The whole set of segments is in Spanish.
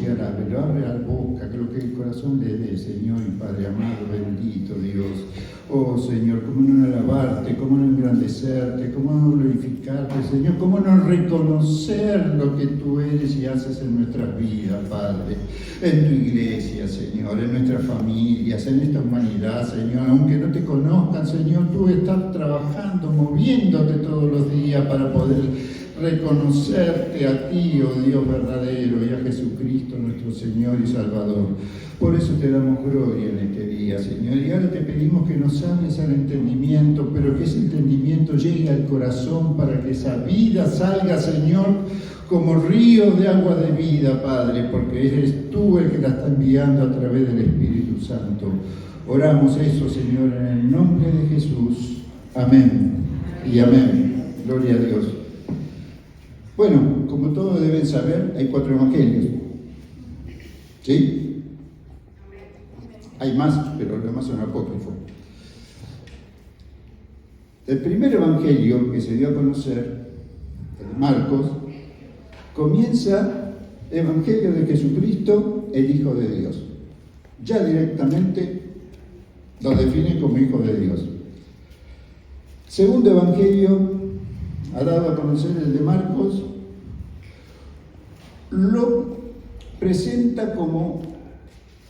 pronuncia, lo abre la boca, que lo que el corazón le dé, Señor y Padre amado, bendito Dios. Oh Señor, cómo no alabarte, cómo no engrandecerte, cómo no glorificarte, Señor, cómo no reconocer lo que tú eres y haces en nuestras vidas, Padre, en tu iglesia, Señor, en nuestras familias, en esta humanidad, Señor. Aunque no te conozcan, Señor, tú estás trabajando, moviéndote todos los días para poder reconocerte a ti, oh Dios verdadero, y a Jesucristo nuestro Señor y Salvador. Por eso te damos gloria en este día, Señor, y ahora te pedimos que nos hables al entendimiento, pero que ese entendimiento llegue al corazón para que esa vida salga, Señor, como río de agua de vida, Padre, porque eres tú el que la está enviando a través del Espíritu Santo. Oramos eso, Señor, en el nombre de Jesús. Amén y amén. Gloria a Dios. Bueno, como todos deben saber, hay 4 evangelios. ¿Sí? Hay más, pero los demás son apócrifos. El primer evangelio que se dio a conocer, el de Marcos, comienza Evangelio de Jesucristo, el Hijo de Dios. Ya directamente lo define como Hijo de Dios. Segundo evangelio, ha dado a conocer el de Marcos, lo presenta como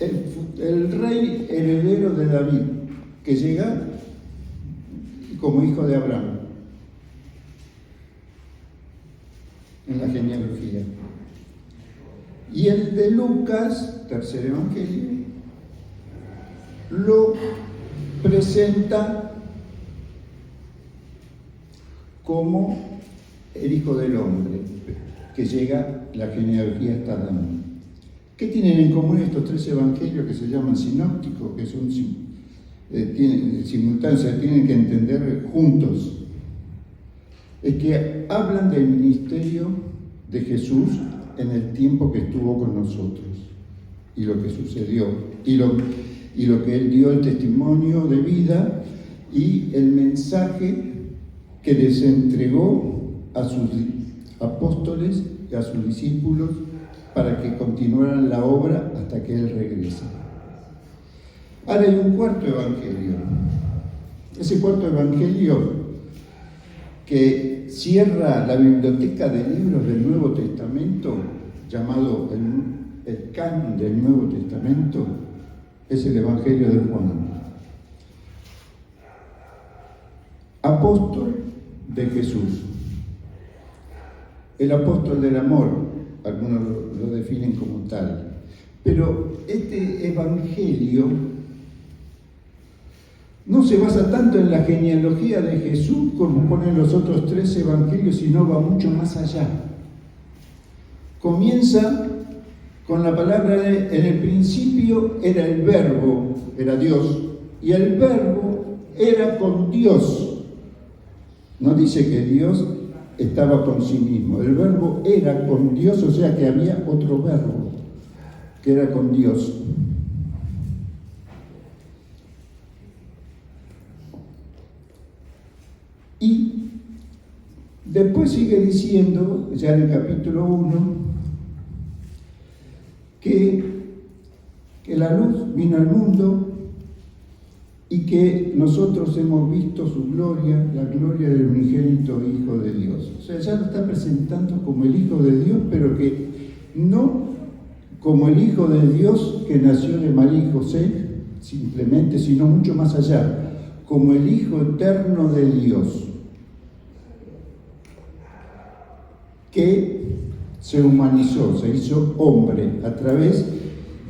el rey heredero de David, que llega como hijo de Abraham, en la genealogía. Y el de Lucas, tercer evangelio, lo presenta como el Hijo del Hombre, que llega la genealogía hasta Adán. ¿Qué tienen en común estos 3 evangelios que se llaman sinópticos, que son simultáneos, se tienen que entender juntos? Es que hablan del ministerio de Jesús en el tiempo que estuvo con nosotros y lo que sucedió y lo que él dio, el testimonio de vida y el mensaje que les entregó a sus apóstoles y a sus discípulos para que continuaran la obra hasta que Él regrese. Ahora hay un cuarto evangelio. Ese cuarto evangelio que cierra la biblioteca de libros del Nuevo Testamento, llamado el canon del Nuevo Testamento, es el Evangelio de Juan. Apóstol de Jesús. El apóstol del amor, algunos lo definen como tal. Pero este evangelio no se basa tanto en la genealogía de Jesús como ponen los otros 3 evangelios, sino va mucho más allá. Comienza con la palabra en el principio era el Verbo, era Dios, y el Verbo era con Dios. No dice que Dios estaba con sí mismo. El Verbo era con Dios, o sea que había otro verbo que era con Dios. Y después sigue diciendo, ya en el capítulo 1, que la luz vino al mundo y que nosotros hemos visto su gloria, la gloria del unigénito Hijo de Dios. O sea, ya lo está presentando como el Hijo de Dios, pero que no como el Hijo de Dios que nació de María y José, simplemente, sino mucho más allá, como el Hijo eterno de Dios, que se humanizó, se hizo hombre a través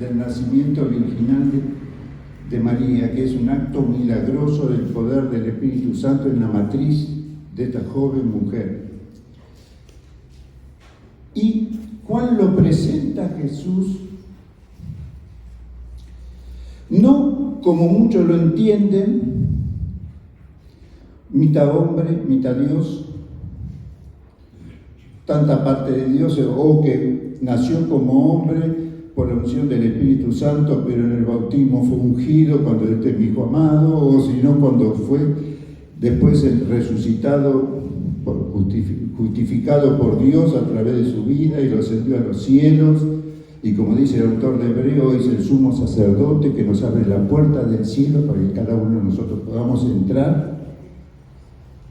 del nacimiento virginal de María, que es un acto milagroso del poder del Espíritu Santo en la matriz de esta joven mujer. Y Juan lo presenta a Jesús no como muchos lo entienden, mitad hombre, mitad Dios, tanta parte de Dios, o que nació como hombre por la unción del Espíritu Santo, pero en el bautismo fue ungido cuando este es mi hijo amado, o si no, cuando fue después el resucitado, justificado por Dios a través de su vida y lo ascendió a los cielos, Y como dice el autor de Hebreo, es el sumo sacerdote que nos abre la puerta del cielo para que cada uno de nosotros podamos entrar.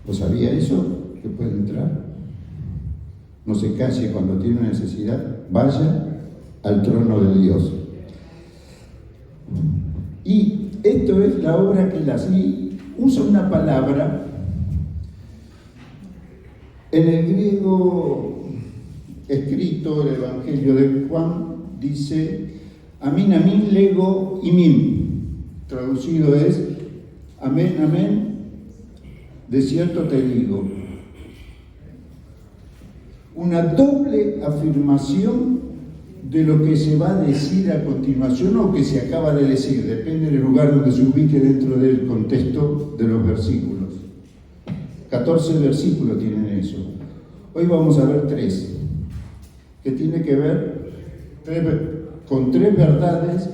¿Lo sabía eso? ¿Que puede entrar? No se calle cuando tiene una necesidad, vaya al trono de Dios. Y esto es la obra que él hace. Y usa una palabra en el griego escrito, el Evangelio de Juan, dice amén, amén, lego imim. Traducido es amén, amén, de cierto te digo. Una doble afirmación de lo que se va a decir a continuación o que se acaba de decir, depende del lugar donde se ubique dentro del contexto de los versículos. 14 versículos tienen eso. Hoy vamos a ver 3, que tiene que ver con 3 verdades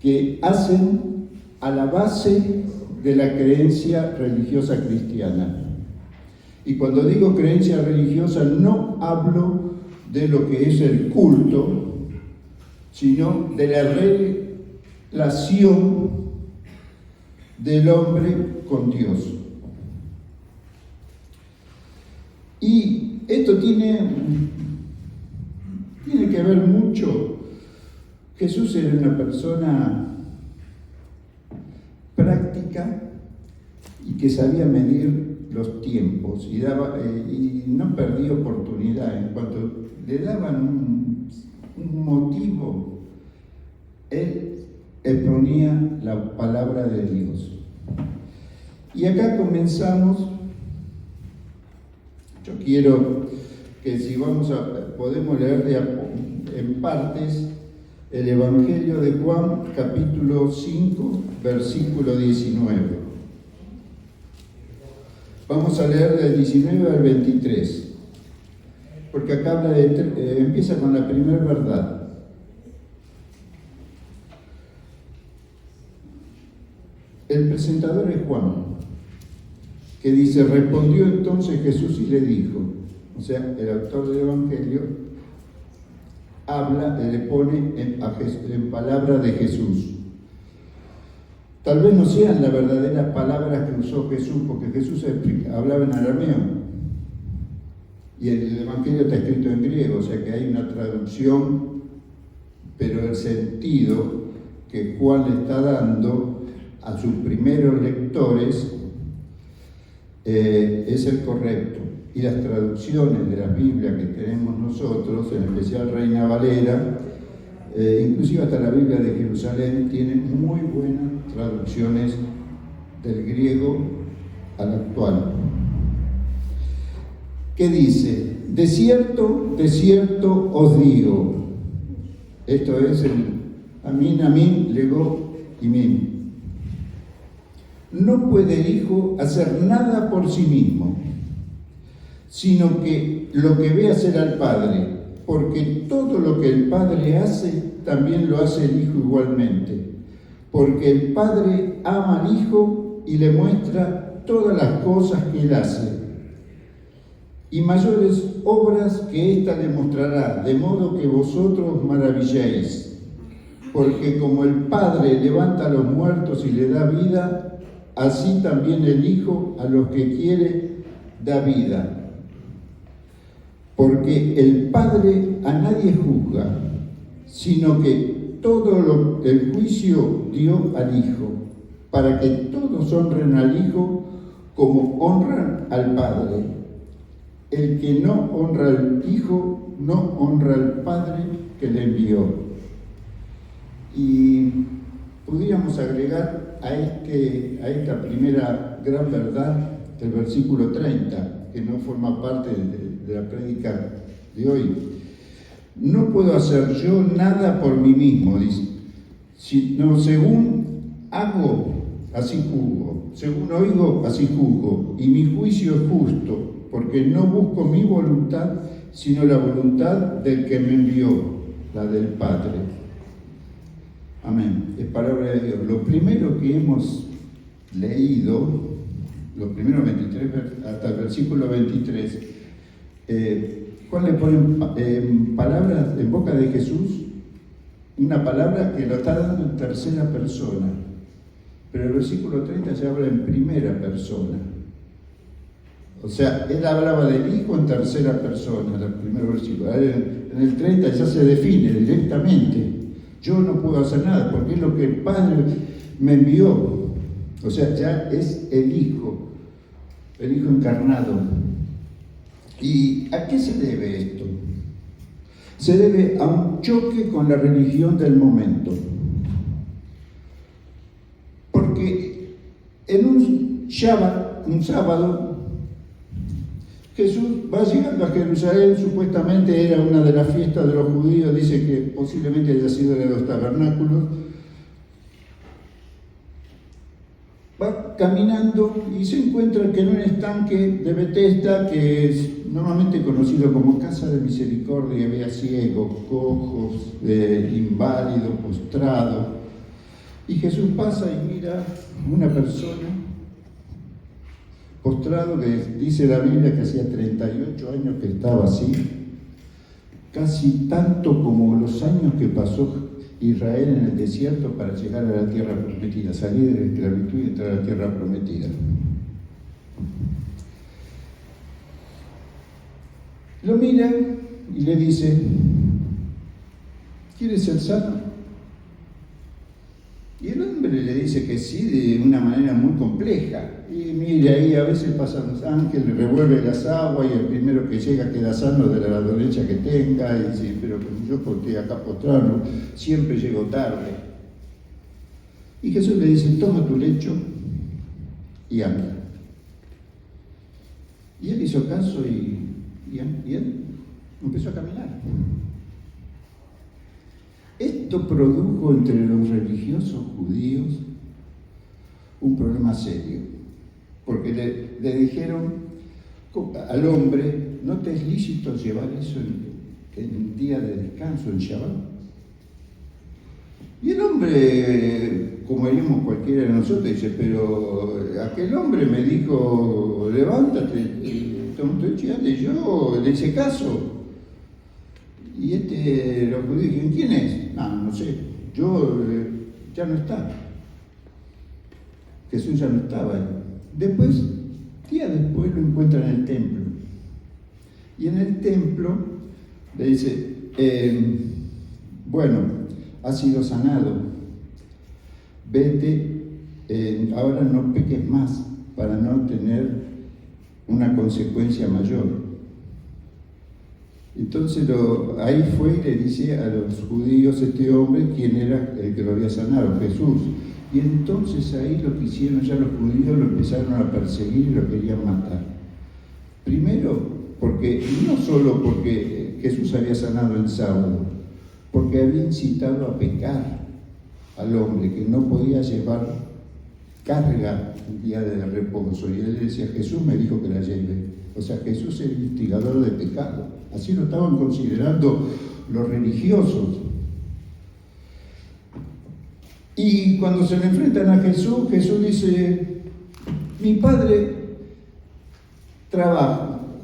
que hacen a la base de la creencia religiosa cristiana. Y cuando digo creencia religiosa no hablo de lo que es el culto, sino de la relación del hombre con Dios. Y esto tiene que ver mucho. Jesús era una persona práctica y que sabía medir los tiempos y no perdía oportunidad. En cuanto le daban un motivo, él exponía la palabra de Dios. Y acá comenzamos. Yo quiero que si podemos leer en partes el Evangelio de Juan, capítulo 5, versículo 19. Vamos a leer del 19 al 23, porque acá habla empieza con la primera verdad. El presentador es Juan, que dice, respondió entonces Jesús y le dijo, o sea, el autor del Evangelio le pone en palabras de Jesús. Tal vez no sean las verdaderas palabras que usó Jesús, porque Jesús hablaba en arameo y el Evangelio está escrito en griego, o sea que hay una traducción, pero el sentido que Juan le está dando a sus primeros lectores es el correcto. Y las traducciones de la Biblia que tenemos nosotros, en especial Reina Valera, inclusive hasta la Biblia de Jerusalén, tienen muy buenas traducciones del griego al actual. ¿Qué dice? De cierto os digo. Esto es el amín, lego, imín. No puede el Hijo hacer nada por sí mismo, sino que lo que ve hacer al Padre, porque todo lo que el Padre hace, también lo hace el Hijo igualmente, porque el Padre ama al Hijo y le muestra todas las cosas que Él hace, y mayores obras que ésta le mostrará, de modo que vosotros maravilléis, porque como el Padre levanta a los muertos y le da vida, así también el Hijo a los que quiere da vida. Porque el Padre a nadie juzga, sino que todo el juicio dio al Hijo, para que todos honren al Hijo como honran al Padre. El que no honra al Hijo, no honra al Padre que le envió. Y podríamos agregar a esta primera gran verdad del versículo 30, que no forma parte de la prédica de hoy. No puedo hacer yo nada por mí mismo, dice, sino según hago, así juzgo, según oigo, así juzgo, y mi juicio es justo, porque no busco mi voluntad, sino la voluntad del que me envió, la del Padre. Amén. Es palabra de Dios. Lo primero que hemos leído, los primeros 23 hasta el versículo 23, ¿cuál le ponen palabras en boca de Jesús? una palabra que lo está dando en tercera persona, pero el versículo 30 se habla en primera persona. O sea, él hablaba del Hijo en tercera persona, en el primer versículo. En el 30 ya se define directamente. Yo no puedo hacer nada porque es lo que el Padre me envió. O sea, ya es el Hijo encarnado. ¿Y a qué se debe esto? Se debe a un choque con la religión del momento. Porque en un Shabbat, un sábado, Jesús va llegando a Jerusalén, supuestamente era una de las fiestas de los judíos, dice que posiblemente haya sido de los tabernáculos. Va caminando y se encuentra que en un estanque de Betesda, que es normalmente conocido como Casa de Misericordia, había ciegos, cojos, inválidos, postrados. Y Jesús pasa y mira una persona postrado, que dice la Biblia que hacía 38 años que estaba así, casi tanto como los años que pasó Israel en el desierto para llegar a la tierra prometida, salir de la esclavitud y entrar a la tierra prometida. Lo mira y le dice: ¿quieres ser sano? Y el hombre le dice que sí, de una manera muy compleja. Y mire, ahí a veces pasan los ángeles, revuelve las aguas y el primero que llega queda sano de la dolencia que tenga. Y dice: pero yo porque acá postrado siempre llego tarde. Y Jesús le dice: toma tu lecho y anda. Y él hizo caso y él empezó a caminar. Esto produjo entre los religiosos judíos un problema serio, porque le dijeron al hombre: ¿no te es lícito llevar eso en día de descanso, en Shabbat? Y el hombre, como haríamos cualquiera de nosotros, dice: pero aquel hombre me dijo, levántate, toma tu lecho y anda, y yo le hice caso. Y los judíos dijeron: ¿quién es? No sé, ya no está. Jesús ya no estaba ahí. Días después lo encuentra en el templo. Y en el templo le dice: bueno, has sido sanado, vete, ahora no peques más para no tener una consecuencia mayor. Entonces ahí fue y le dice a los judíos este hombre quién era el que lo había sanado, Jesús. Y entonces ahí lo que hicieron ya los judíos, lo empezaron a perseguir y lo querían matar. Primero, no solo porque Jesús había sanado el sábado, porque había incitado a pecar al hombre, que no podía llevar carga el día de reposo. Y él decía: Jesús me dijo que la lleve. O sea, Jesús es el instigador de pecado. Así lo estaban considerando los religiosos. Y cuando se le enfrentan a Jesús, Jesús dice: mi padre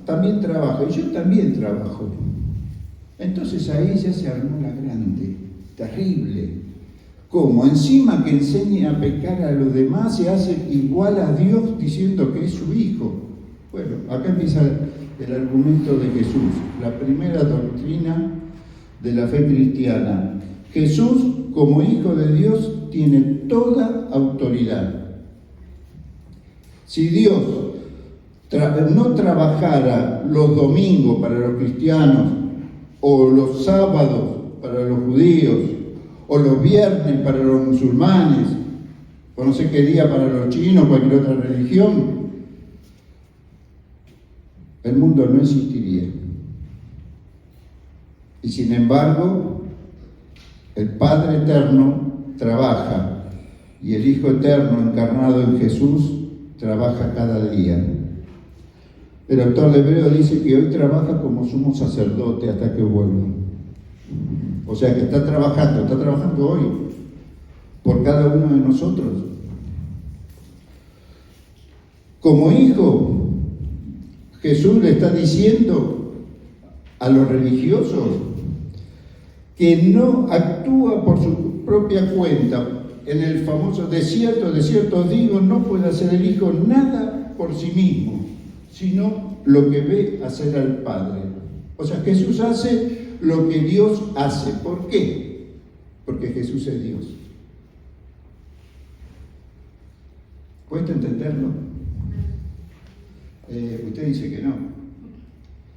también trabaja, y yo también trabajo. Entonces ahí ya se armó la grande, terrible. ¿Cómo? Encima que enseña a pecar a los demás, se hace igual a Dios diciendo que es su hijo. Bueno, acá empieza el argumento de Jesús, la primera doctrina de la fe cristiana. Jesús, como Hijo de Dios, tiene toda autoridad. Si Dios no trabajara los domingos para los cristianos, o los sábados para los judíos, o los viernes para los musulmanes, o no sé qué día para los chinos, cualquier otra religión, el mundo no existiría. Y sin embargo, el Padre Eterno trabaja, y el Hijo Eterno encarnado en Jesús trabaja cada día. El autor de Hebreo dice que hoy trabaja como sumo sacerdote hasta que vuelva. O sea que está trabajando hoy por cada uno de nosotros. Como hijo, Jesús le está diciendo a los religiosos que no actúa por su propia cuenta. En el famoso de cierto os digo, no puede hacer el Hijo nada por sí mismo, sino lo que ve hacer al Padre. O sea, Jesús hace lo que Dios hace. ¿Por qué? Porque Jesús es Dios. ¿Cuesta entenderlo? Usted dice que no.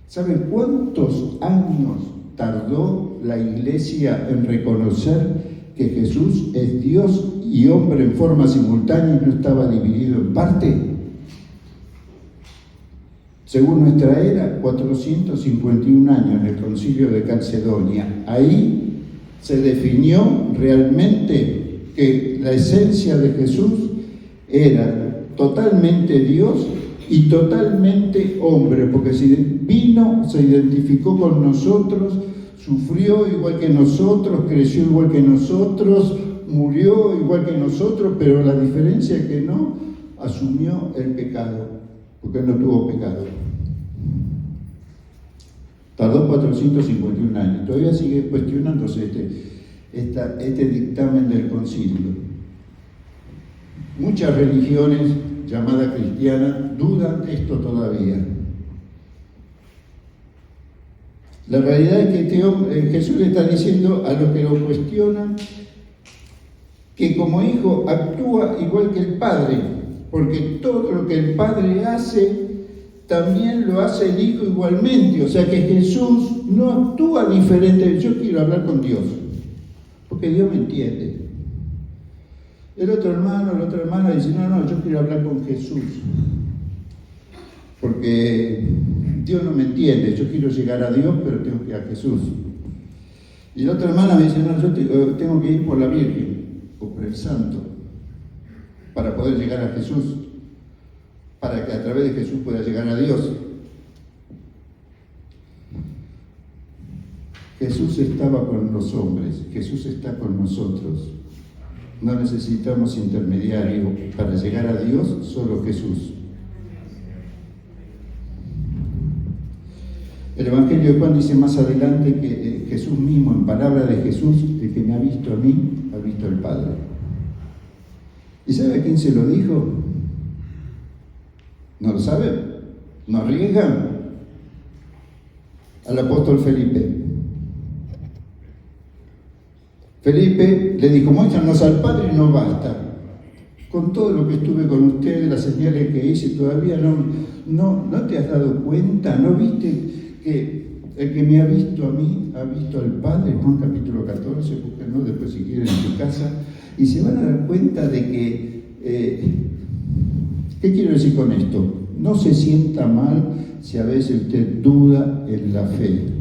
¿Saben cuántos años tardó la Iglesia en reconocer que Jesús es Dios y hombre en forma simultánea y no estaba dividido en parte? Según nuestra era, 451 años en el Concilio de Calcedonia. Ahí se definió realmente que la esencia de Jesús era totalmente Dios y totalmente hombre, porque si vino, se identificó con nosotros, sufrió igual que nosotros, creció igual que nosotros, murió igual que nosotros, pero la diferencia es que no asumió el pecado, porque él no tuvo pecado. Tardó 451 años, todavía sigue cuestionándose este dictamen del concilio. Muchas religiones llamadas cristianas dudan de esto todavía. La realidad es que Jesús le está diciendo a los que lo cuestionan que como hijo actúa igual que el Padre, porque todo lo que el Padre hace, también lo hace el Hijo igualmente. O sea que Jesús no actúa diferente. Yo quiero hablar con Dios, porque Dios me entiende. El otro hermano, la otra hermana dice, no, yo quiero hablar con Jesús, porque Dios no me entiende, yo quiero llegar a Dios, pero tengo que ir a Jesús. Y la otra hermana me dice, no, yo tengo que ir por la Virgen, o por el Santo, para poder llegar a Jesús, para que a través de Jesús pueda llegar a Dios. Jesús estaba con los hombres, Jesús está con nosotros. No necesitamos intermediario para llegar a Dios, solo Jesús. El Evangelio de Juan dice más adelante que Jesús mismo, en palabra de Jesús, el que me ha visto a mí, ha visto al Padre. ¿Y sabe a quién se lo dijo? ¿No lo saben? ¿No arriesgan? Al apóstol Felipe. Felipe le dijo, muéstranos al Padre y no basta. Con todo lo que estuve con ustedes, las señales que hice, todavía no te has dado cuenta, ¿no viste que el que me ha visto a mí ha visto al Padre? Juan capítulo 14, búsquenlo después si quieren en su casa, y se van a dar cuenta de que, ¿qué quiero decir con esto? No se sienta mal si a veces usted duda en la fe.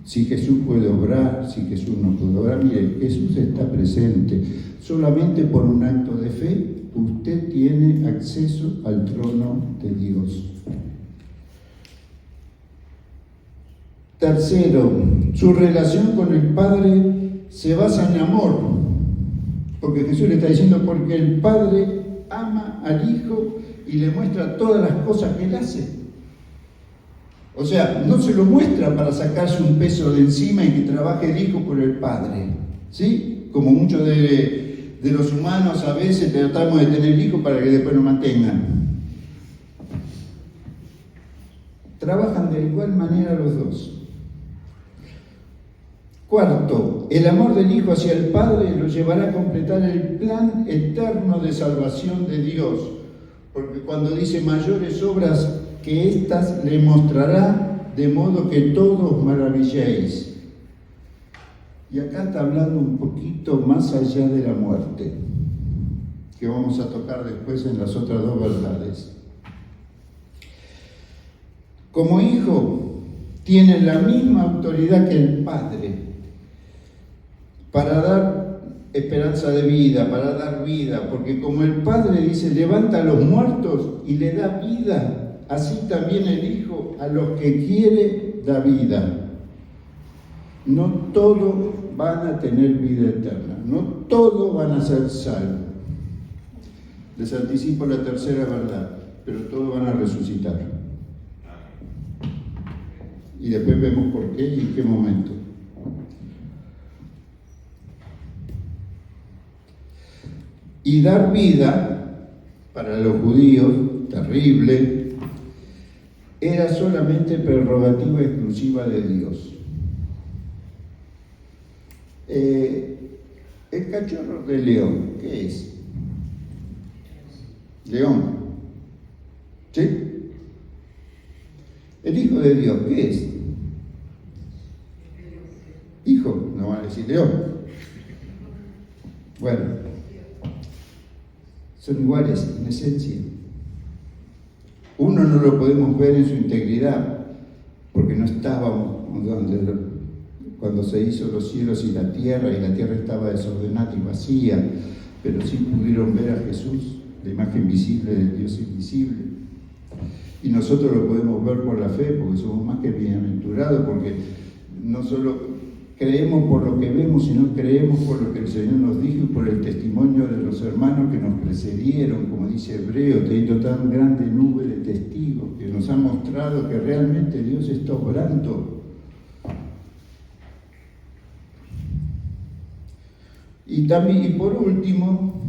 Si Jesús puede obrar, si Jesús no puede obrar. Mire, Jesús está presente. Solamente por un acto de fe usted tiene acceso al trono de Dios. Tercero, su relación con el Padre se basa en amor. Porque Jesús le está diciendo, porque el Padre ama al Hijo y le muestra todas las cosas que él hace. O sea, no se lo muestra para sacarse un peso de encima y que trabaje el Hijo por el Padre, ¿sí? Como muchos de los humanos a veces tratamos de tener hijos para que después nos mantengan. Trabajan de igual manera los dos. Cuarto, el amor del Hijo hacia el Padre lo llevará a completar el plan eterno de salvación de Dios, porque cuando dice mayores obras que éstas le mostrará, de modo que todos maravilléis. Y acá está hablando un poquito más allá de la muerte, que vamos a tocar después en las otras dos verdades. Como hijo, tiene la misma autoridad que el Padre para dar esperanza de vida, para dar vida, porque como el Padre dice, levanta a los muertos y le da vida, así también el Hijo a los que quiere da vida. No todos van a tener vida eterna, no todos van a ser salvos. Les anticipo la tercera verdad, pero todos van a resucitar. Y después vemos por qué y en qué momento. Y dar vida, para los judíos, terrible, era solamente prerrogativa exclusiva de Dios. El cachorro de león, ¿qué es? León. ¿Sí? El Hijo de Dios, ¿qué es? Hijo, no van a decir león. Bueno, son iguales en esencia. Uno no lo podemos ver en su integridad, porque no estábamos cuando se hizo los cielos y la tierra estaba desordenada y vacía, pero sí pudieron ver a Jesús, la imagen visible del Dios invisible. Y nosotros lo podemos ver por la fe, porque somos más que bienaventurados, porque no solo creemos por lo que vemos, sino creemos por lo que el Señor nos dijo y por el testimonio de los hermanos que nos precedieron, como dice Hebreo, teniendo tan grande nube de testigos que nos han mostrado que realmente Dios está obrando. Y por último,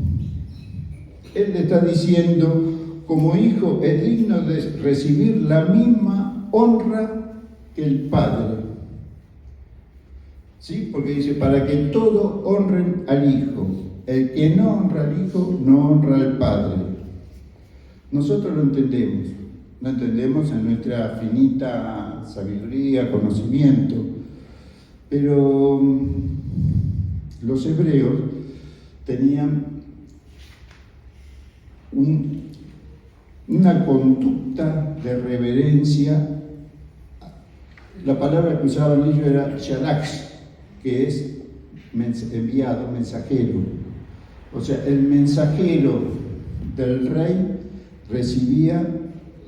Él le está diciendo, como hijo es digno de recibir la misma honra que el Padre. ¿Sí? Porque dice, para que todos honren al Hijo. El que no honra al Hijo, no honra al Padre. Nosotros lo entendemos en nuestra finita sabiduría, conocimiento, pero los hebreos tenían una conducta de reverencia. La palabra que usaban ellos era shalax, que es enviado, mensajero. O sea, el mensajero del rey recibía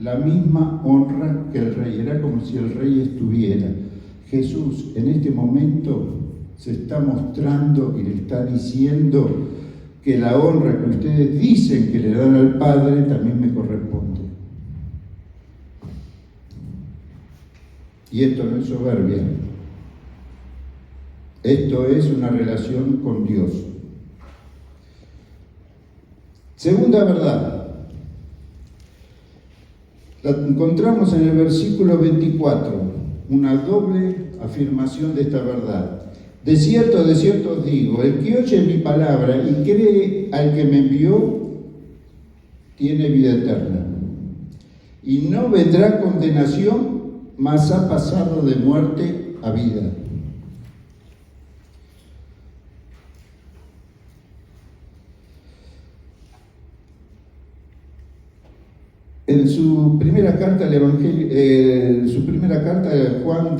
la misma honra que el rey. Era como si el rey estuviera. Jesús en este momento se está mostrando y le está diciendo que la honra que ustedes dicen que le dan al Padre también me corresponde. Y esto no es soberbia. Esto es una relación con Dios. Segunda verdad. La encontramos en el versículo 24, una doble afirmación de esta verdad. De cierto os digo, el que oye mi palabra y cree al que me envió, tiene vida eterna. Y no vendrá condenación, mas ha pasado de muerte a vida. En su primera carta al Evangelio, Juan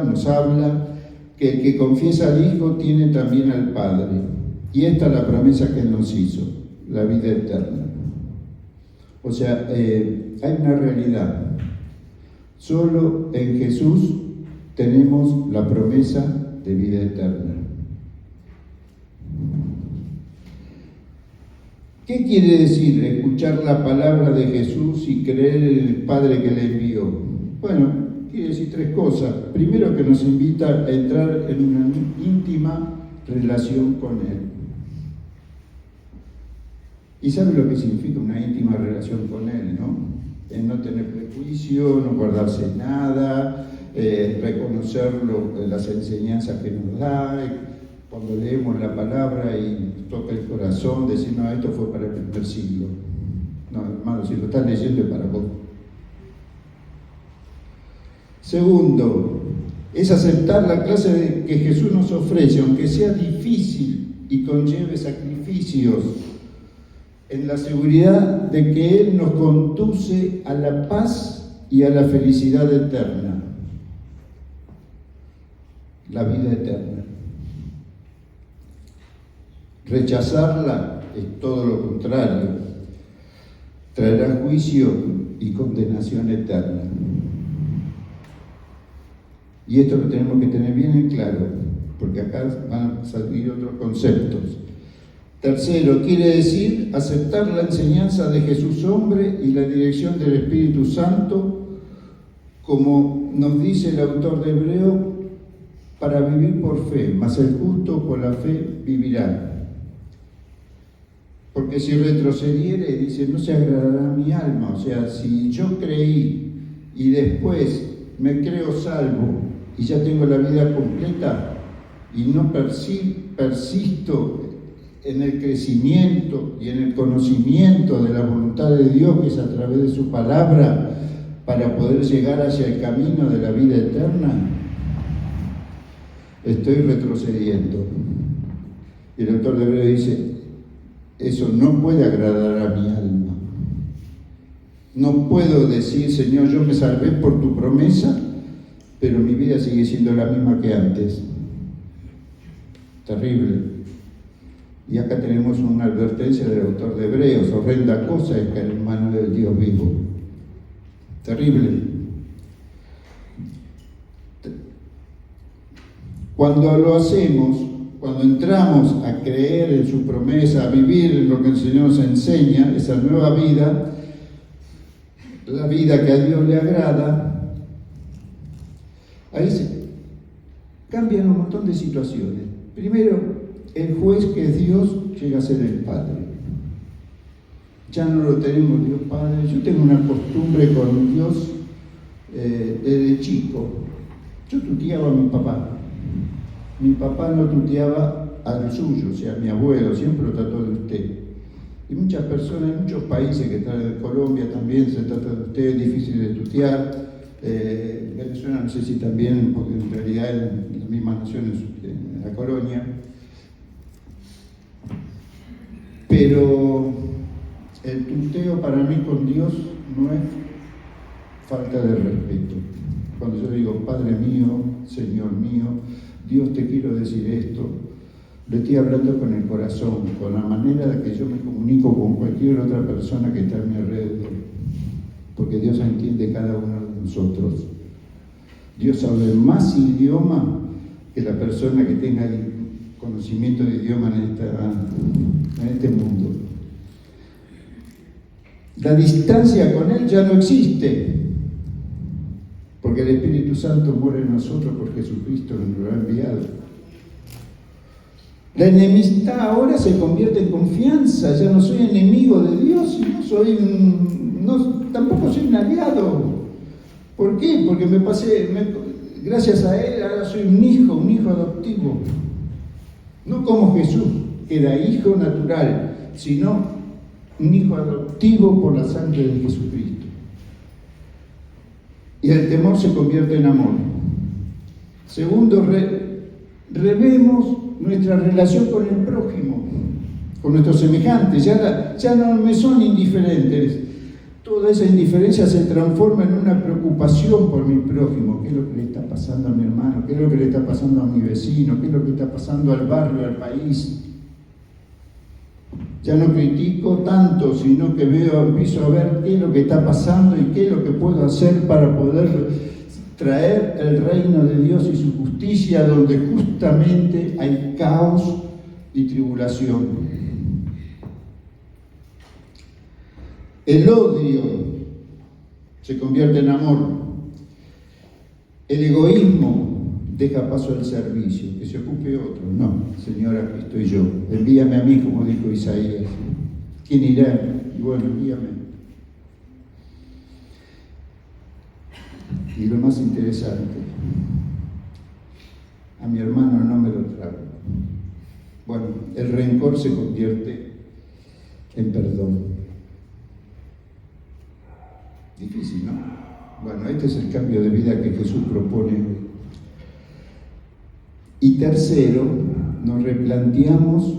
nos habla que el que confiesa al Hijo tiene también al Padre. Y esta es la promesa que Él nos hizo, la vida eterna. O sea, hay una realidad. Solo en Jesús tenemos la promesa de vida eterna. ¿Qué quiere decir escuchar la palabra de Jesús y creer en el Padre que le envió? Bueno, quiere decir tres cosas. Primero, que nos invita a entrar en una íntima relación con Él. ¿Y sabe lo que significa una íntima relación con Él, no? En no tener prejuicio, no guardarse nada, reconocer las enseñanzas que nos da. Cuando leemos la palabra y nos toca el corazón, decir, no, esto fue para el primer siglo. No, hermano, si lo estás leyendo es para vos. Segundo, es aceptar la clase que Jesús nos ofrece, aunque sea difícil y conlleve sacrificios, en la seguridad de que Él nos conduce a la paz y a la felicidad eterna, la vida eterna. Rechazarla es todo lo contrario, traerá juicio y condenación eterna. Y esto lo tenemos que tener bien en claro, porque acá van a salir otros conceptos. Tercero, quiere decir aceptar la enseñanza de Jesús hombre y la dirección del Espíritu Santo, como nos dice el autor de Hebreo, para vivir por fe, mas el justo por la fe vivirá. Porque si retrocediere, dice, no se agradará a mi alma. O sea, si yo creí y después me creo salvo y ya tengo la vida completa y no persisto en el crecimiento y en el conocimiento de la voluntad de Dios, que es a través de su palabra, para poder llegar hacia el camino de la vida eterna, estoy retrocediendo. Y el autor de Hebreos dice, eso no puede agradar a mi alma. No puedo decir, Señor, yo me salvé por tu promesa, pero mi vida sigue siendo la misma que antes. Terrible. Y acá tenemos una advertencia del autor de Hebreos: horrenda cosa es caer en manos del Dios vivo. Terrible. Cuando lo hacemos, cuando entramos a creer en su promesa, a vivir en lo que el Señor nos enseña, esa nueva vida, la vida que a Dios le agrada, ahí se cambian un montón de situaciones. Primero, el juez, que es Dios, llega a ser el Padre. Ya no lo tenemos Dios Padre. Yo tengo una costumbre con Dios desde chico. Yo tuteaba a mi papá. Mi papá no tuteaba al suyo, o sea, a mi abuelo, siempre lo trató de usted. Y muchas personas, en muchos países que están en Colombia también se trata de usted, es difícil de tutear. Venezuela no sé si también, porque en realidad en la misma nación, en la colonia. Pero el tuteo para mí con Dios no es falta de respeto. Cuando yo digo, Padre mío, Señor mío, Dios, te quiero decir esto, le estoy hablando con el corazón, con la manera de que yo me comunico con cualquier otra persona que está a mi alrededor, porque Dios entiende cada uno de nosotros. Dios habla más idioma que la persona que tenga conocimiento de idioma en este mundo. La distancia con Él ya no existe, porque el Espíritu Santo muere en nosotros por Jesucristo, que nos lo ha enviado. La enemistad ahora se convierte en confianza. Ya no soy enemigo de Dios, tampoco soy un aliado. ¿Por qué? Porque gracias a Él ahora soy un hijo adoptivo. No como Jesús, que era hijo natural, sino un hijo adoptivo por la sangre de Jesucristo. Y el temor se convierte en amor. Segundo, revemos nuestra relación con el prójimo, con nuestros semejantes. Ya no me son indiferentes. Toda esa indiferencia se transforma en una preocupación por mi prójimo. ¿Qué es lo que le está pasando a mi hermano? ¿Qué es lo que le está pasando a mi vecino? ¿Qué es lo que está pasando al barrio, al país? Ya no critico tanto, sino que empiezo a ver qué es lo que está pasando y qué es lo que puedo hacer para poder traer el reino de Dios y su justicia donde justamente hay caos y tribulación. El odio se convierte en amor. El egoísmo deja paso al servicio, que se ocupe otro. No, Señor, aquí estoy yo. Envíame a mí, como dijo Isaías. ¿Quién irá? Y bueno, envíame. Y lo más interesante, a mi hermano no me lo trago. Bueno, el rencor se convierte en perdón. Difícil, ¿no? Bueno, este es el cambio de vida que Jesús propone hoy. Y tercero, nos replanteamos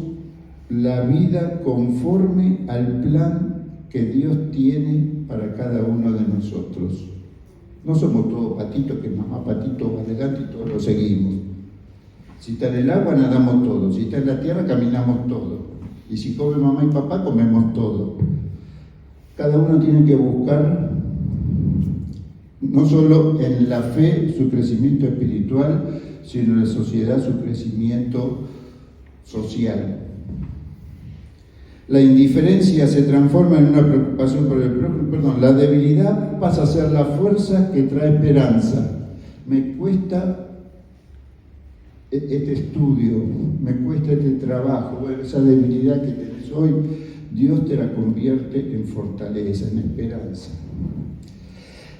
la vida conforme al plan que Dios tiene para cada uno de nosotros. No somos todos patitos, que mamá patito va adelante y todos lo seguimos. Si está en el agua, nadamos todos. Si está en la tierra, caminamos todos. Y si come mamá y papá, comemos todo. Cada uno tiene que buscar, no solo en la fe, su crecimiento espiritual, sino en la sociedad, su crecimiento social. La indiferencia se transforma en una preocupación por el prójimo, la debilidad pasa a ser la fuerza que trae esperanza. Me cuesta este estudio, me cuesta este trabajo. Bueno, esa debilidad que tenés hoy, Dios te la convierte en fortaleza, en esperanza.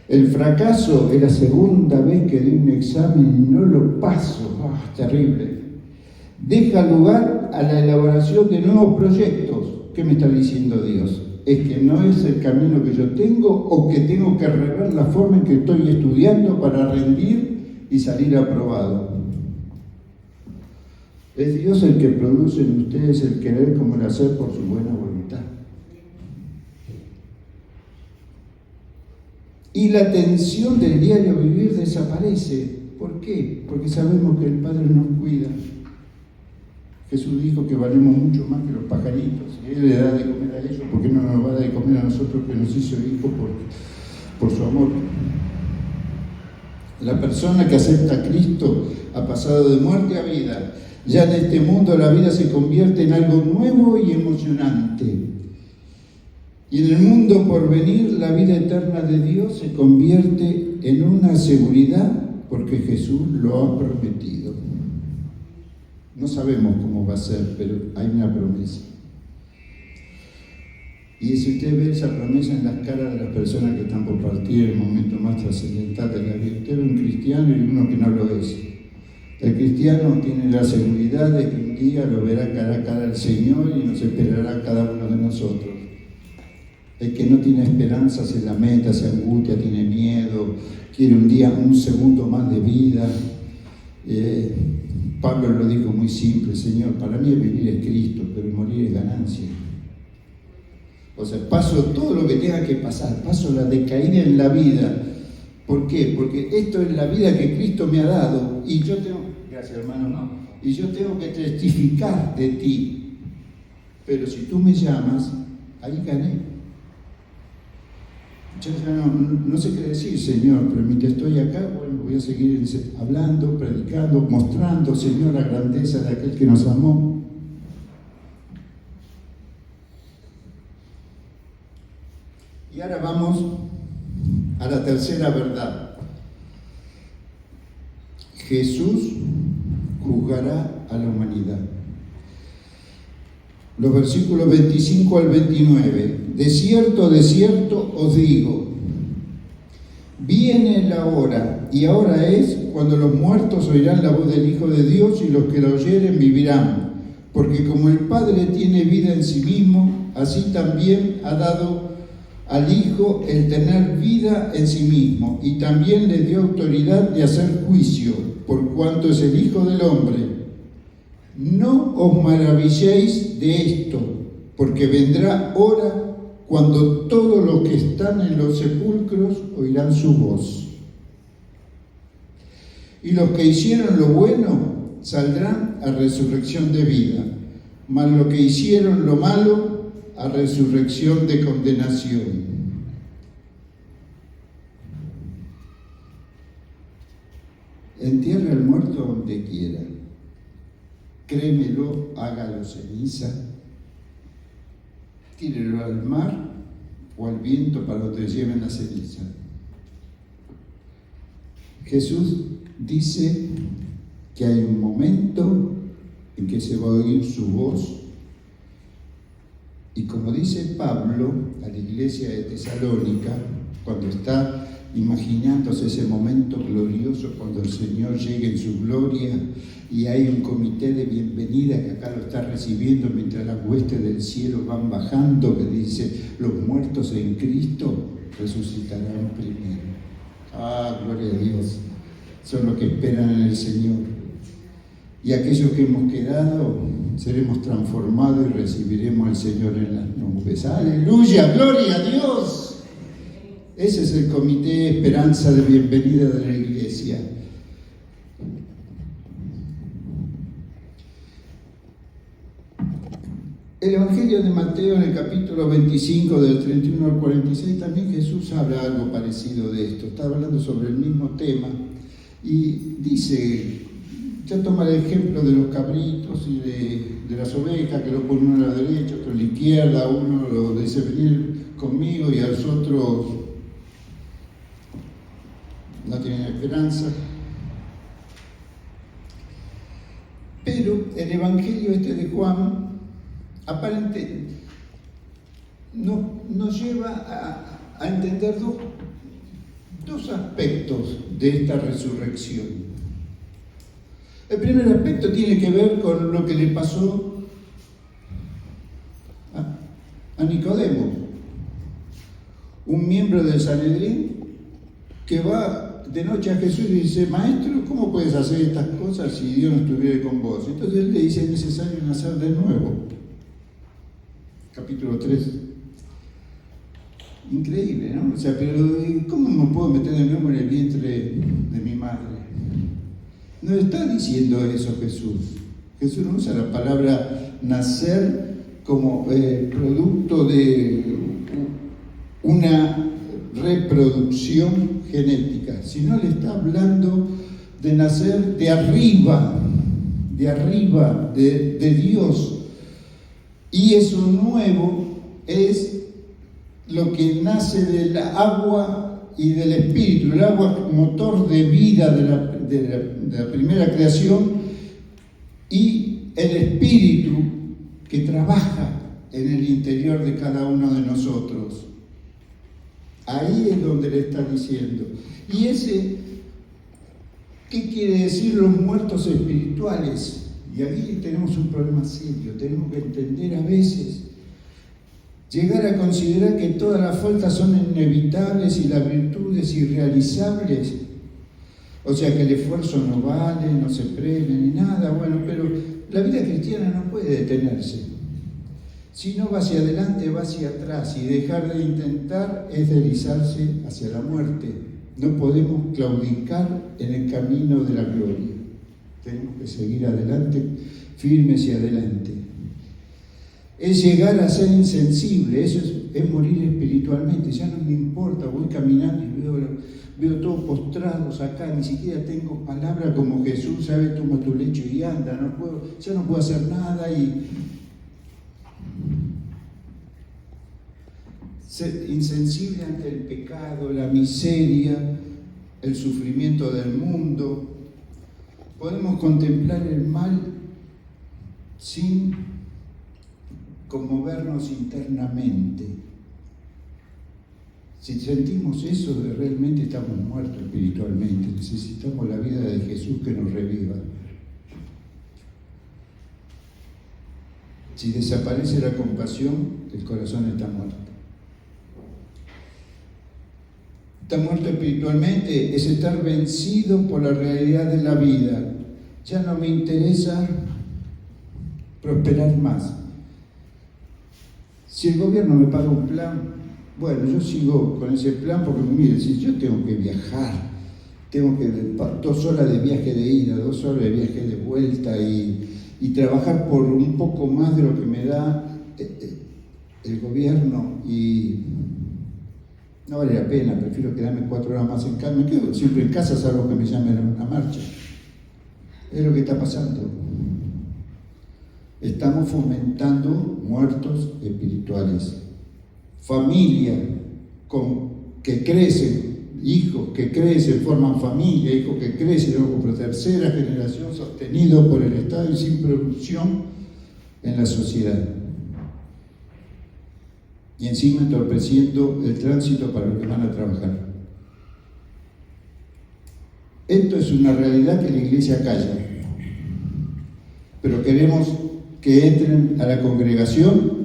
El fracaso es la segunda vez que doy un examen y no lo paso. Terrible. Deja lugar a la elaboración de nuevos proyectos. ¿Qué me está diciendo Dios? ¿Es que no es el camino que yo tengo o que tengo que rever la forma en que estoy estudiando para rendir y salir aprobado? Es Dios el que produce en ustedes el querer como el hacer por su buena voluntad. Y la tensión del diario vivir desaparece. ¿Por qué? Porque sabemos que el Padre nos cuida. Jesús dijo que valemos mucho más que los pajaritos. Si Él le da de comer a ellos, ¿por qué no nos va a dar de comer a nosotros que nos hizo hijos por su amor? La persona que acepta a Cristo ha pasado de muerte a vida. Ya en este mundo la vida se convierte en algo nuevo y emocionante. Y en el mundo por venir, la vida eterna de Dios se convierte en una seguridad porque Jesús lo ha prometido. No sabemos cómo va a ser, pero hay una promesa. Y si usted ve esa promesa en las caras de las personas que están por partir, el momento más trascendental de la vida, usted ve un cristiano y uno que no lo es. El cristiano tiene la seguridad de que un día lo verá cara a cara el Señor y nos esperará cada uno de nosotros. El que no tiene esperanza se lamenta, se angustia, tiene miedo, quiere un día, un segundo más de vida. Pablo lo dijo muy simple: Señor, para mí vivir es Cristo, pero morir es ganancia. O sea, paso todo lo que tenga que pasar, paso la decaída en la vida. ¿Por qué? Porque esto es la vida que Cristo me ha dado y yo tengo, gracias hermano, y yo tengo que testificar de ti. Pero si tú me llamas, ahí gané. Yo ya no sé qué decir, Señor, pero mientras estoy acá, bueno, voy a seguir hablando, predicando, mostrando, Señor, la grandeza de aquel que nos amó. Y ahora vamos a la tercera verdad. Jesús juzgará a la humanidad. Los versículos 25 al 29. De cierto os digo, viene la hora, y ahora es cuando los muertos oirán la voz del Hijo de Dios, y los que la oyeren vivirán. Porque como el Padre tiene vida en sí mismo, así también ha dado al Hijo el tener vida en sí mismo, y también le dio autoridad de hacer juicio, por cuanto es el Hijo del Hombre. No os maravilléis de esto, porque vendrá hora cuando todos los que están en los sepulcros oirán su voz. Y los que hicieron lo bueno saldrán a resurrección de vida, mas los que hicieron lo malo a resurrección de condenación. Entierra al muerto donde quiera. Créemelo, hágalo ceniza. Tírelo al mar o al viento para donde lleven la ceniza. Jesús dice que hay un momento en que se va a oír su voz. Y como dice Pablo a la iglesia de Tesalónica, cuando está imaginándose ese momento glorioso, cuando el Señor llegue en su gloria y hay un comité de bienvenida que acá lo está recibiendo mientras las huestes del cielo van bajando, que dice, los muertos en Cristo resucitarán primero. Gloria a Dios, son los que esperan en el Señor. Y aquellos que hemos quedado, seremos transformados y recibiremos al Señor en las nubes. ¡Aleluya! ¡Gloria a Dios! Ese es el comité de esperanza de bienvenida de la iglesia. El Evangelio de Mateo, en el capítulo 25, del 31 al 46, también Jesús habla algo parecido de esto. Está hablando sobre el mismo tema y dice, ya toma el ejemplo de los cabritos y de las ovejas, que lo pone uno a la derecha, otro a la izquierda, uno lo dice venir conmigo y a los otros no tienen esperanza. Pero el Evangelio este de Juan, nos lleva a entender dos aspectos de esta resurrección. El primer aspecto tiene que ver con lo que le pasó a Nicodemo, un miembro del Sanedrín que va de noche a Jesús y dice: Maestro, ¿cómo puedes hacer estas cosas si Dios no estuviera con vos? Entonces él le dice: es necesario nacer de nuevo. Capítulo 3. Increíble, ¿no? O sea, pero ¿cómo me puedo meter de nuevo en el vientre de mi madre? No está diciendo eso Jesús. Jesús no usa la palabra nacer como producto de una reproducción genética, sino le está hablando de nacer de arriba, de Dios. Y eso nuevo es lo que nace del agua y del espíritu, el agua motor de vida de la primera creación, y el espíritu que trabaja en el interior de cada uno de nosotros. Ahí es donde le está diciendo. Y ¿qué quiere decir los muertos espirituales? Y ahí tenemos un problema serio. Tenemos que entender a veces, llegar a considerar que todas las faltas son inevitables y las virtudes irrealizables. O sea que el esfuerzo no vale, no se premia ni nada. Bueno, pero la vida cristiana no puede detenerse. Si no va hacia adelante, va hacia atrás, y dejar de intentar es deslizarse hacia la muerte. No podemos claudicar en el camino de la gloria. Tenemos que seguir adelante, firmes y adelante. Es llegar a ser insensible, eso es morir espiritualmente. Ya no me importa, voy caminando y veo todos postrados acá, ni siquiera tengo palabra como Jesús, sabe, toma tu lecho y anda, ya no puedo hacer nada, y ser insensible ante el pecado, la miseria, el sufrimiento del mundo. Podemos contemplar el mal sin conmovernos internamente. Si sentimos eso, realmente estamos muertos espiritualmente. Necesitamos la vida de Jesús que nos reviva. Si desaparece la compasión, el corazón está muerto. Estar muerto espiritualmente es estar vencido por la realidad de la vida. Ya no me interesa prosperar más. Si el gobierno me paga un plan, bueno, yo sigo con ese plan, porque mire, si yo tengo que viajar, tengo que 2 horas de viaje de ida, 2 horas de viaje de vuelta, y trabajar por un poco más de lo que me da el gobierno, y no vale la pena, prefiero quedarme 4 horas más en casa. Me quedo siempre en casa, salvo que me llamen a una marcha. Es lo que está pasando. Estamos fomentando muertos espirituales. Familia que crecen, hijos que crecen, forman familia, hijos que crecen, luego por tercera generación, sostenidos por el Estado y sin producción en la sociedad. Y encima entorpeciendo el tránsito para los que van a trabajar. Esto es una realidad que la Iglesia calla. Pero queremos que entren a la congregación,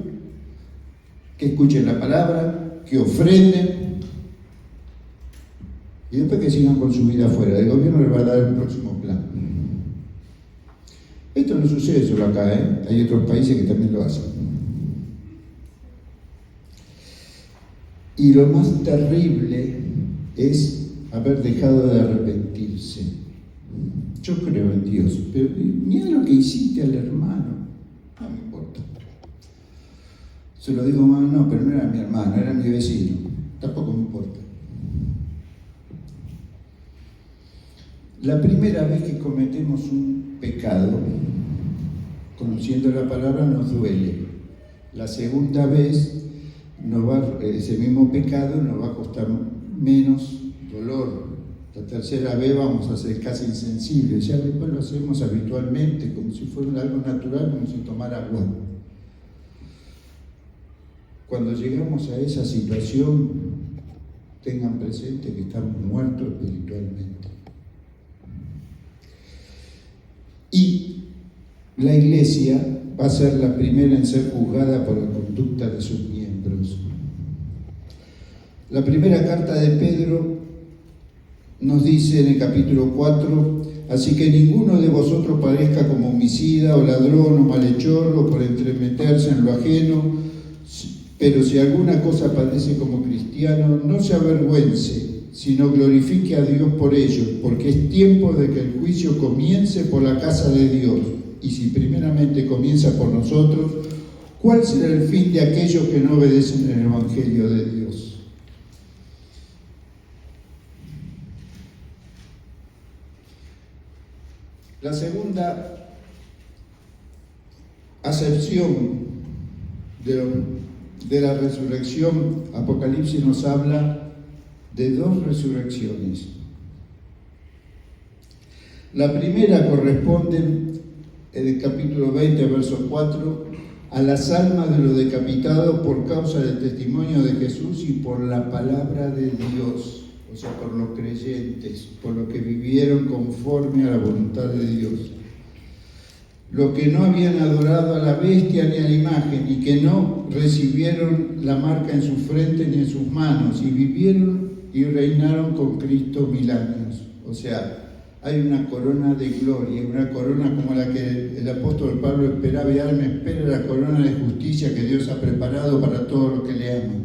que escuchen la palabra, que ofrenden, y después que sigan con su vida afuera. El gobierno les va a dar el próximo plan. Esto no sucede solo acá, ¿eh? Hay otros países que también lo hacen. Y lo más terrible es haber dejado de arrepentirse. Yo creo en Dios, pero mira lo que hiciste al hermano. No me importa. Se lo digo, no, pero no era mi hermano, era mi vecino. Tampoco me importa. La primera vez que cometemos un pecado, conociendo la palabra, nos duele. La segunda vez, ese mismo pecado nos va a costar menos dolor. La tercera vez vamos a ser casi insensibles. Ya después lo hacemos habitualmente, como si fuera algo natural, como si tomara agua. cuando llegamos a esa situación, tengan presente que estamos muertos espiritualmente. Y la Iglesia va a ser la primera en ser juzgada por la conducta de sus miembros. La primera carta de Pedro nos dice en el capítulo 4: así que ninguno de vosotros parezca como homicida o ladrón o malhechor o por entremeterse en lo ajeno, pero si alguna cosa padece como cristiano, no se avergüence, sino glorifique a Dios por ello, porque es tiempo de que el juicio comience por la casa de Dios. Y si primeramente comienza por nosotros, ¿cuál será el fin de aquellos que no obedecen el Evangelio de Dios? La segunda acepción de la resurrección, Apocalipsis nos habla de dos resurrecciones. La primera corresponde, en el capítulo 20, verso 4, a las almas de los decapitados por causa del testimonio de Jesús y por la palabra de Dios, o sea, por los creyentes, por los que vivieron conforme a la voluntad de Dios. Los que no habían adorado a la bestia ni a la imagen, y que no recibieron la marca en su frente ni en sus manos, y vivieron y reinaron con Cristo 1000 años. O sea, hay una corona de gloria, una corona como la que el apóstol Pablo esperaba, y ahora me espera la corona de justicia que Dios ha preparado para todos los que le aman.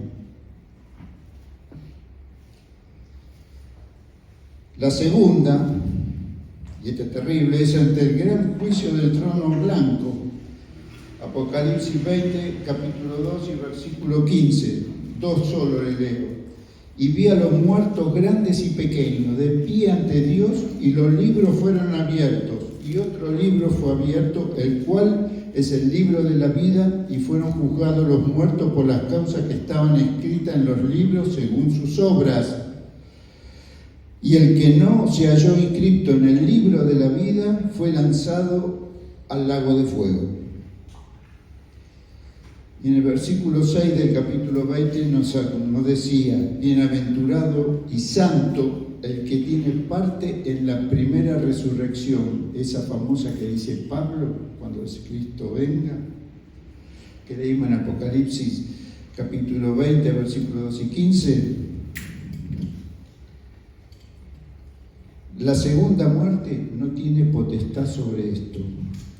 La segunda, y esta es terrible, es ante el gran juicio del trono blanco. Apocalipsis 20, capítulo 2 y versículo 15, 2 solo le leo. Y vi a los muertos grandes y pequeños, de pie ante Dios, y los libros fueron abiertos. Y otro libro fue abierto, el cual es el libro de la vida, y fueron juzgados los muertos por las causas que estaban escritas en los libros según sus obras. Y el que no se halló inscrito en el libro de la vida fue lanzado al lago de fuego. Y en el versículo 6 del capítulo 20 nos decía: bienaventurado y santo el que tiene parte en la primera resurrección, esa famosa que dice Pablo cuando Cristo venga, que leímos en Apocalipsis capítulo 20, versículos 2 y 15. La segunda muerte no tiene potestad sobre esto,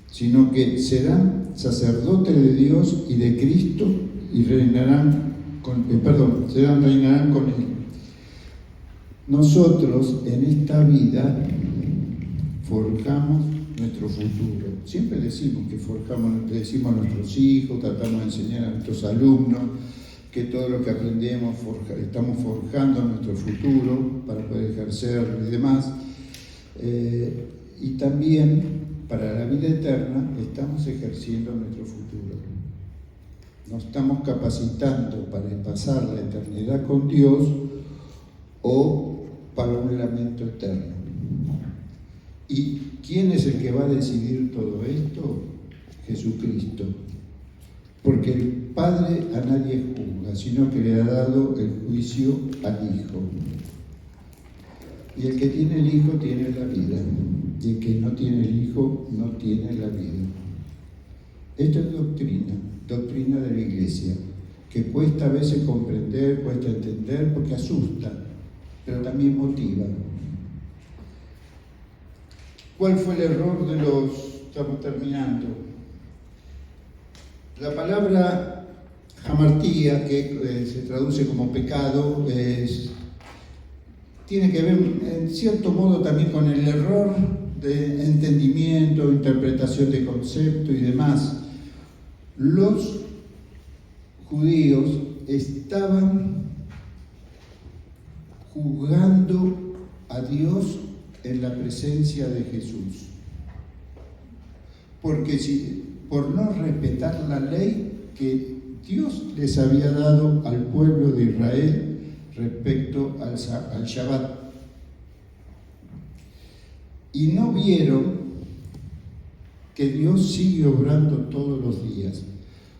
sino que serán sacerdotes de Dios y de Cristo y reinarán con Él. Nosotros en esta vida forjamos nuestro futuro. Siempre decimos que decimos a nuestros hijos, tratamos de enseñar a nuestros alumnos que todo lo que aprendemos estamos forjando nuestro futuro para poder ejercer y demás. Y también para la vida eterna estamos ejerciendo nuestro futuro. Nos estamos capacitando para pasar la eternidad con Dios o para un lamento eterno. ¿Y quién es el que va a decidir todo esto? Jesucristo. Porque el Padre a nadie juzga, sino que le ha dado el juicio al Hijo. Y el que tiene el Hijo tiene la vida, y el que no tiene el Hijo no tiene la vida. Esto es doctrina de la Iglesia, que cuesta a veces comprender, cuesta entender, porque asusta, pero también motiva. ¿Cuál fue el error de los... Estamos terminando. La palabra hamartía, que se traduce como pecado, tiene que ver en cierto modo también con el error de entendimiento, interpretación de concepto y demás. Los judíos estaban juzgando a Dios en la presencia de Jesús. Porque por no respetar la ley que Dios les había dado al pueblo de Israel respecto al Shabbat. Y no vieron que Dios sigue obrando todos los días.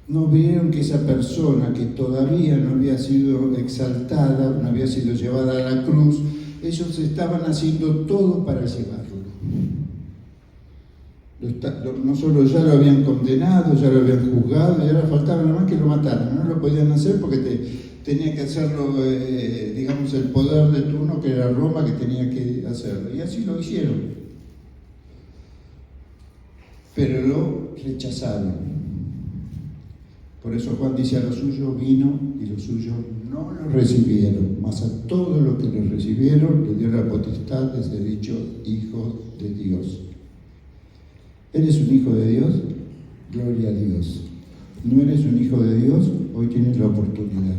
no vieron que esa persona que todavía no había sido exaltada, no había sido llevada a la cruz, ellos estaban haciendo todo para llevarlo. No solo ya lo habían condenado, ya lo habían juzgado, y ahora faltaba nada más que lo mataran. No lo podían hacer porque tenía que hacerlo, digamos, el poder de turno, que era Roma, que tenía que hacerlo. Y así lo hicieron. Pero lo rechazaron. Por eso Juan dice: a los suyos vino y los suyos no lo recibieron, mas a todos los que lo recibieron le dio la potestad de ser hechos hijos de Dios. ¿Eres un hijo de Dios? Gloria a Dios. ¿No eres un hijo de Dios? Hoy tienes la oportunidad.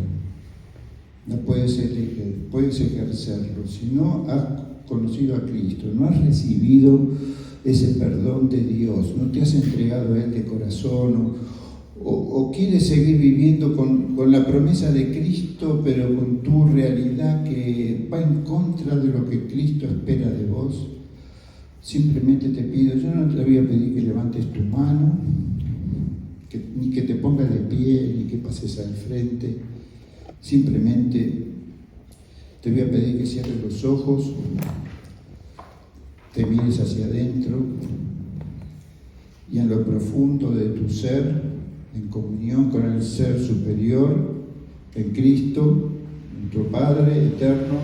No puedes ejercerlo. Si no has conocido a Cristo, no has recibido ese perdón de Dios, no te has entregado a Él de corazón, o quieres seguir viviendo con la promesa de Cristo, pero con tu realidad que va en contra de lo que Cristo espera de vos, simplemente te pido, yo no te voy a pedir que levantes tu mano, ni que te pongas de pie, ni que pases al frente, simplemente te voy a pedir que cierres los ojos, te mires hacia adentro y en lo profundo de tu ser, en comunión con el ser superior, en Cristo, nuestro Padre eterno,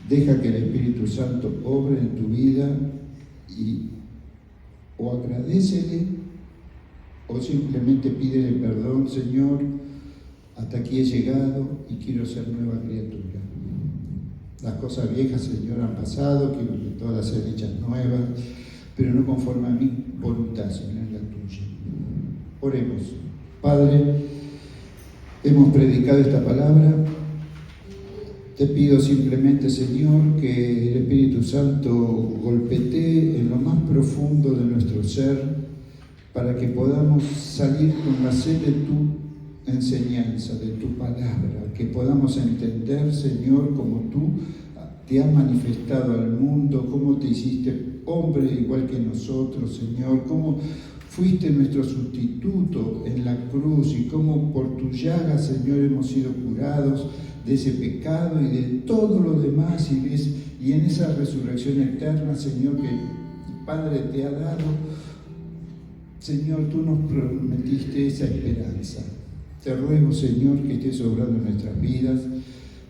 deja que el Espíritu Santo obre en tu vida y o agradécele o simplemente pídele perdón: Señor, hasta aquí he llegado y quiero ser nueva criatura. Las cosas viejas, Señor, han pasado, quiero que todas sean hechas nuevas, pero no conforme a mi voluntad, sino en la tuya. Oremos. Padre, hemos predicado esta palabra. Te pido simplemente, Señor, que el Espíritu Santo golpetee en lo más profundo de nuestro ser para que podamos salir con la sed de tu enseñanza, de tu palabra, que podamos entender, Señor, cómo tú te has manifestado al mundo, cómo te hiciste hombre igual que nosotros, Señor, cómo fuiste nuestro sustituto en la cruz y cómo por tu llaga, Señor, hemos sido curados de ese pecado y de todo lo demás, y en esa resurrección eterna, Señor, que el Padre te ha dado. Señor, tú nos prometiste esa esperanza. Te ruego, Señor, que estés obrando en nuestras vidas,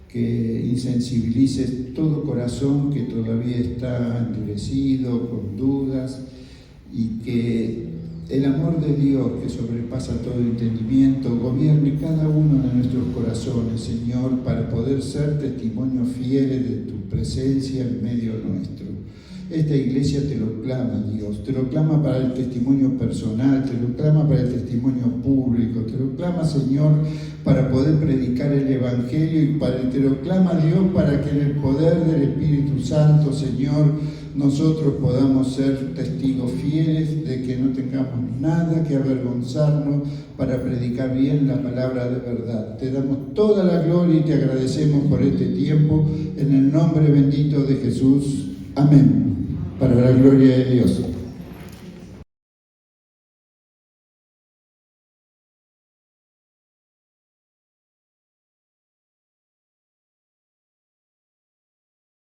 que insensibilices todo corazón que todavía está endurecido, con dudas, y que el amor de Dios, que sobrepasa todo entendimiento, gobierne cada uno de nuestros corazones, Señor, para poder ser testimonios fieles de tu presencia en medio nuestro. Esta iglesia te lo clama, Dios, te lo clama para el testimonio personal, te lo clama para el testimonio público, te lo clama, Señor, para poder predicar el Evangelio, y te lo clama, Dios, para que en el poder del Espíritu Santo, Señor, nosotros podamos ser testigos fieles de que no tengamos nada que avergonzarnos para predicar bien la palabra de verdad. Te damos toda la gloria y te agradecemos por este tiempo, en el nombre bendito de Jesús. Amén. Para la gloria de Dios.